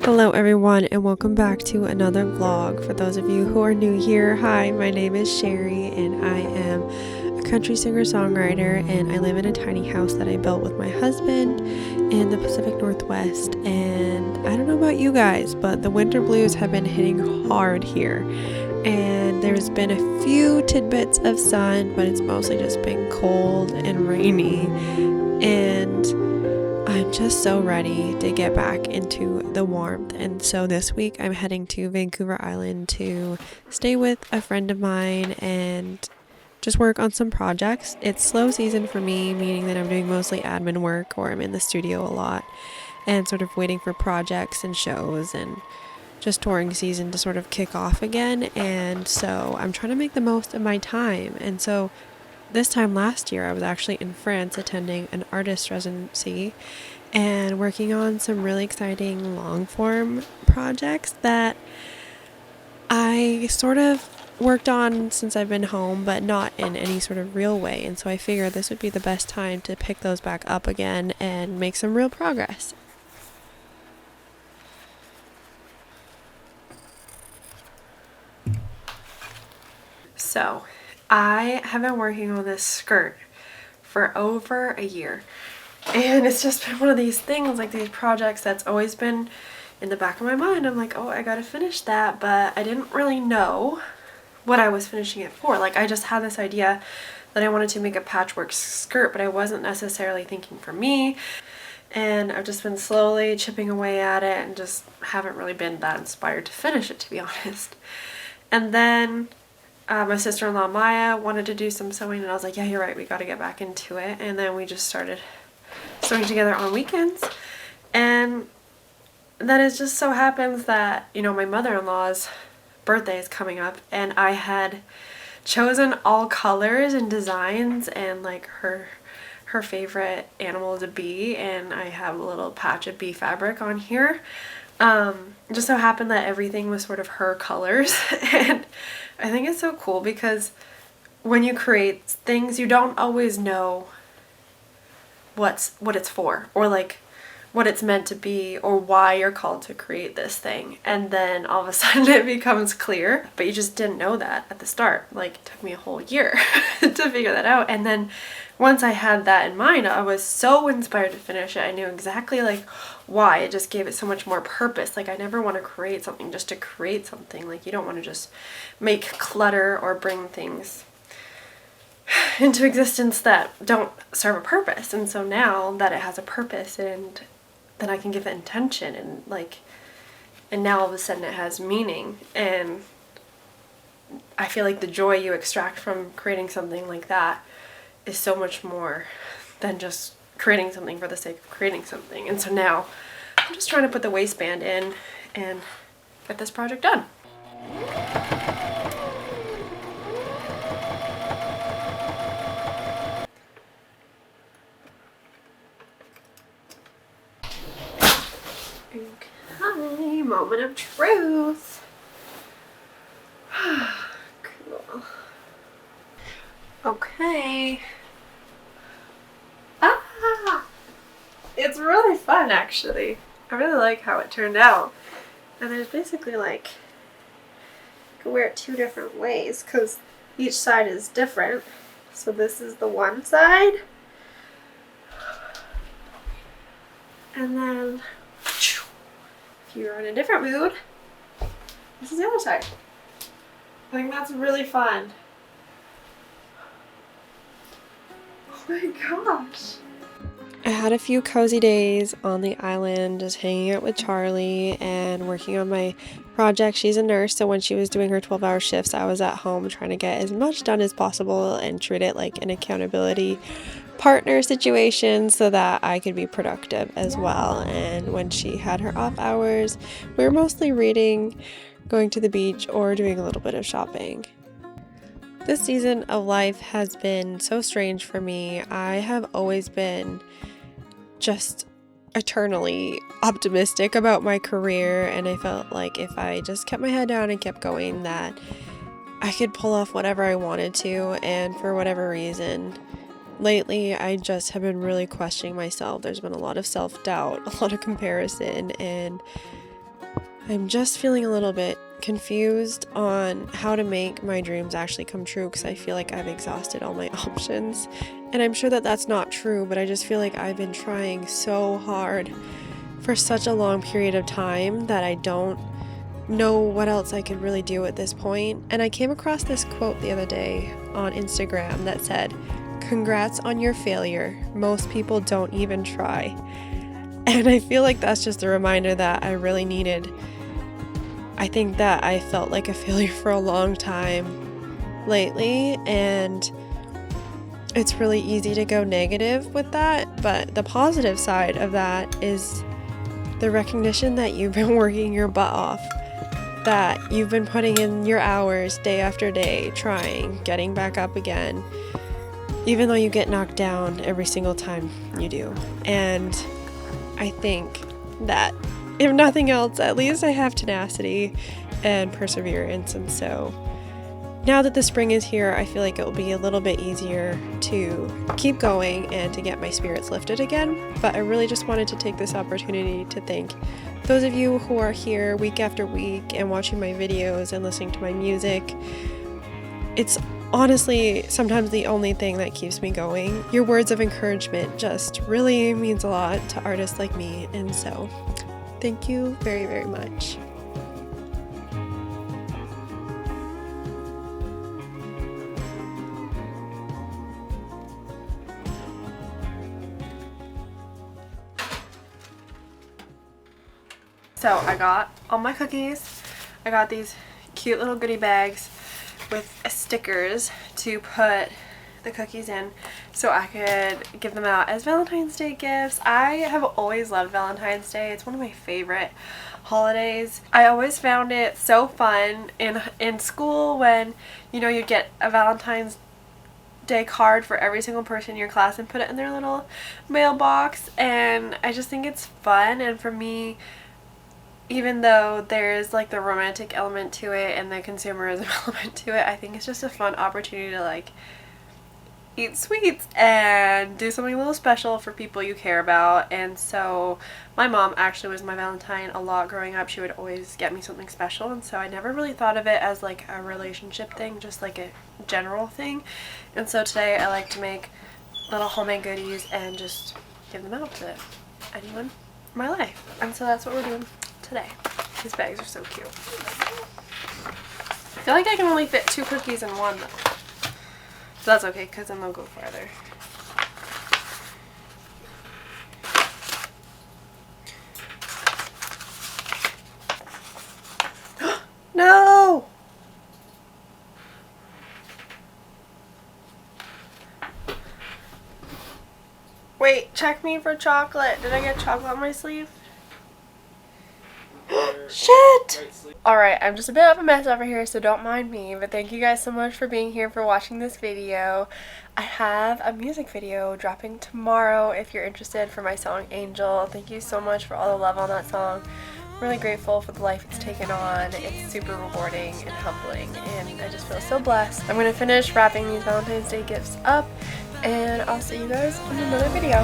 Hello everyone and welcome back to another vlog. For those of you who are new here, hi, my name is Sheri and I am a country singer-songwriter, and I live in a tiny house that I built with my husband in the Pacific Northwest. And I don't know about you guys, but the winter blues have been hitting hard here. And there's been a few tidbits of sun, but it's mostly just been cold and rainy. And I'm just so ready to get back into the warmth. And so this week I'm heading to Vancouver Island to stay with a friend of mine and just work on some projects. It's slow season for me, meaning that I'm doing mostly admin work or I'm in the studio a lot and sort of waiting for projects and shows and just touring season to sort of kick off again. And so I'm trying to make the most of my time. And so this time last year, I was actually in France attending an artist residency and working on some really exciting long form projects that I sort of worked on since I've been home, but not in any sort of real way. And so I figured this would be the best time to pick those back up again and make some real progress. So I have been working on this skirt for over a year, and it's just been one of these things, like these projects that's always been in the back of my mind. I'm like, oh, I gotta finish that, but I didn't really know what I was finishing it for. Like, I just had this idea that I wanted to make a patchwork skirt, but I wasn't necessarily thinking for me, and I've just been slowly chipping away at it and just haven't really been that inspired to finish it, to be honest. And then my sister-in-law Maya wanted to do some sewing, and I was like, yeah, you're right, we got to get back into it. And then we just started sewing together on weekends. And then it just so happens that, you know, my mother-in-law's birthday is coming up, and I had chosen all colors and designs, and like her favorite animal is a bee, and I have a little patch of bee fabric on here. It just so happened that everything was sort of her colors, and I think it's so cool because when you create things, you don't always know what it's for, or like what it's meant to be, or why you're called to create this thing. And then all of a sudden it becomes clear, but you just didn't know that at the start. Like, it took me a whole year to figure that out. And then once I had that in mind, I was so inspired to finish it. I knew exactly like why. It just gave it so much more purpose. Like, I never want to create something just to create something. Like, you don't want to just make clutter or bring things into existence that don't serve a purpose. And so now that it has a purpose, and then I can give it intention, and like, and now all of a sudden it has meaning. And I feel like the joy you extract from creating something like that is so much more than just creating something for the sake of creating something. And so now I'm just trying to put the waistband in and get this project done. Okay, moment of truth. Cool. Okay. It's really fun, actually. I really like how it turned out. And there's basically like, you can wear it two different ways because each side is different. So this is the one side. And then if you're in a different mood, this is the other side. I think that's really fun. Oh my gosh. I had a few cozy days on the island, just hanging out with Charlie and working on my project. She's a nurse, so when she was doing her 12-hour shifts, I was at home trying to get as much done as possible and treat it like an accountability partner situation so that I could be productive as well. And when she had her off hours, we were mostly reading, going to the beach, or doing a little bit of shopping. This season of life has been so strange for me. I have always been just eternally optimistic about my career, and I felt like if I just kept my head down and kept going, that I could pull off whatever I wanted to. And for whatever reason, lately I just have been really questioning myself. There's been a lot of self-doubt, a lot of comparison, and I'm just feeling a little bit confused on how to make my dreams actually come true because I feel like I've exhausted all my options. And I'm sure that that's not true, but I just feel like I've been trying so hard for such a long period of time that I don't know what else I could really do at this point. And I came across this quote the other day on Instagram that said, "Congrats on your failure. Most people don't even try." And I feel like that's just a reminder that I really needed. I think that I felt like a failure for a long time lately, and it's really easy to go negative with that, but the positive side of that is the recognition that you've been working your butt off, that you've been putting in your hours day after day, trying, getting back up again, even though you get knocked down every single time you do. And I think that if nothing else, at least I have tenacity and perseverance. And so now that the spring is here, I feel like it will be a little bit easier to keep going and to get my spirits lifted again. But I really just wanted to take this opportunity to thank those of you who are here week after week and watching my videos and listening to my music. It's honestly sometimes the only thing that keeps me going. Your words of encouragement just really means a lot to artists like me, and so thank you very, very much. So I got all my cookies. I got these cute little goodie bags with stickers to put the cookies in so I could give them out as Valentine's Day gifts. I have always loved Valentine's Day. It's one of my favorite holidays. I always found it so fun in school when, you know, you'd get a Valentine's Day card for every single person in your class and put it in their little mailbox, and I just think it's fun. And for me, even though there's like the romantic element to it and the consumerism element to it, I think it's just a fun opportunity to like eat sweets and do something a little special for people you care about. And so my mom actually was my Valentine a lot growing up. She would always get me something special, and so I never really thought of it as like a relationship thing, just like a general thing. And so today I like to make little homemade goodies and just give them out to anyone in my life. And so that's what we're doing today. These bags are so cute. I feel like I can only fit 2 cookies in one though. So that's okay, because then they'll go farther. No! Wait, check me for chocolate. Did I get chocolate on my sleeve? Shit! Alright, I'm just a bit of a mess over here, so don't mind me, but thank you guys so much for being here, for watching this video. I have a music video dropping tomorrow if you're interested, for my song Angel. Thank you so much for all the love on that song. I'm really grateful for the life it's taken on. It's super rewarding and humbling, and I just feel so blessed. I'm going to finish wrapping these Valentine's Day gifts up, and I'll see you guys in another video.